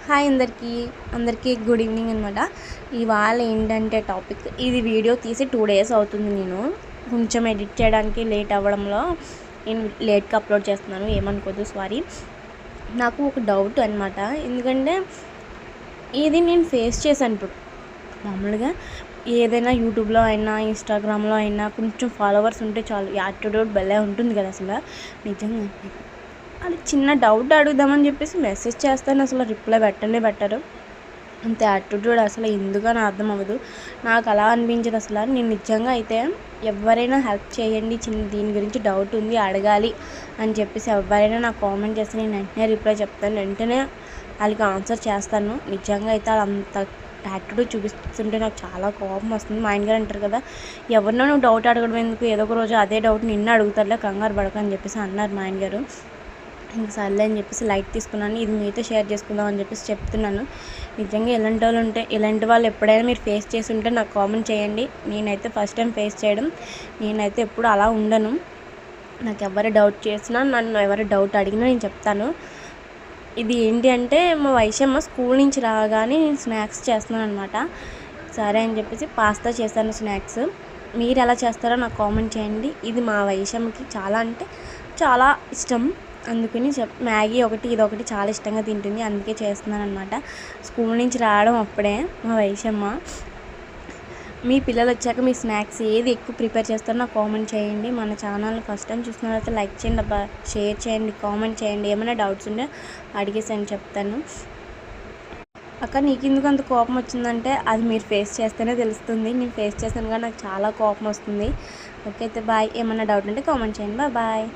Hi అందరికీ good evening అనమాట. ఇవాళ ఏంటంటే టాపిక్, ఇది వీడియో తీసి 2 డేస్ అవుతుంది. నేను కొంచెం ఎడిట్ చేయడానికి లేట్ అవ్వడంలో నేను లేట్గా అప్లోడ్ చేస్తున్నాను, ఏమనుకోదు, సారీ. నాకు ఒక డౌట్ అనమాట, ఎందుకంటే ఇది నేను ఫేస్ చేశాను. ఇప్పుడు మామూలుగా ఏదైనా యూట్యూబ్లో అయినా ఇన్స్టాగ్రామ్లో అయినా కొంచెం ఫాలోవర్స్ ఉంటే చాలు, యాటిట్యూడ్ భలే ఉంటుంది కదా అసలు. నిజంగా అది చిన్న డౌట్ అడుగుదామని చెప్పేసి మెసేజ్ చేస్తాను, అసలు రిప్లై పెట్టరు. అంత యాటిట్యూడ్ అసలు ఎందుకని అర్థం అవ్వదు. నాకు అలా అనిపించదు అసలు. నేను నిజంగా అయితే ఎవరైనా హెల్ప్ చేయండి, దీని గురించి డౌట్ ఉంది అడగాలి అని చెప్పేసి ఎవరైనా నాకు కామెంట్ చేస్తే నేను వెంటనే రిప్లై చెప్తాను, వెంటనే వాళ్ళకి ఆన్సర్ చేస్తాను. నిజంగా అయితే వాళ్ళు అంత యాటిట్యూడ్ చూపిస్తుంటే నాకు చాలా కోపం వస్తుంది. మా ఆయన గారు అంటారు కదా, ఎవరినో నువ్వు డౌట్ అడగడం ఎందుకు, ఏదో ఒక రోజు అదే డౌట్ నిన్ను అడుగుతారులే, కంగారు పడక అని చెప్పేసి అన్నారు మా ఆయన గారు. ఇంక సర్లే అని చెప్పేసి లైట్ తీసుకున్నాను. ఇది మీతో షేర్ చేసుకుందాం అని చెప్పేసి చెప్తున్నాను. నిజంగా ఇలాంటి వాళ్ళు ఎప్పుడైనా మీరు ఫేస్ చేసి ఉంటే నాకు కామెంట్ చేయండి. నేనైతే ఫస్ట్ టైం ఫేస్ చేయడం, నేనైతే ఎప్పుడు అలా ఉండను. నాకు ఎవరు డౌట్ చేసినా, నన్ను ఎవరు డౌట్ అడిగినా నేను చెప్తాను. ఇది ఏంటి అంటే, మా వైషమ్మ స్కూల్ నుంచి రాగానే నేను స్నాక్స్ చేస్తున్నాను అనమాట. సరే అని చెప్పేసి పాస్తా చేశాను స్నాక్స్. మీరు ఎలా చేస్తారో నాకు కామెంట్ చేయండి. ఇది మా వైషమ్మకి చాలా అంటే చాలా ఇష్టం, అందుకని మ్యాగీ ఒకటి ఇదొకటి చాలా ఇష్టంగా తింటుంది, అందుకే చేస్తున్నాను అనమాట. స్కూల్ నుంచి రావడం అప్పుడే మా వైషమ్మ. మీ పిల్లలు వచ్చాక మీ స్నాక్స్ ఏది ఎక్కువ ప్రిపేర్ చేస్తారో నాకు కామెంట్ చేయండి. మన ఛానల్ని ఫస్ట్ టైం చూసినట్లయితే లైక్ చేయండి అబ్బా, షేర్ చేయండి, కామెంట్ చేయండి. ఏమైనా డౌట్స్ ఉంటే అడిగేసని చెప్తాను. అక్క నీకు ఎందుకు అంత కోపం వచ్చిందంటే, అది మీరు ఫేస్ చేస్తేనే తెలుస్తుంది. నేను ఫేస్ చేస్తాను కానీ నాకు చాలా కోపం వస్తుంది. ఓకే అయితే బాయ్. ఏమైనా డౌట్ ఉంటే కామెంట్ చేయండి. బాయ్.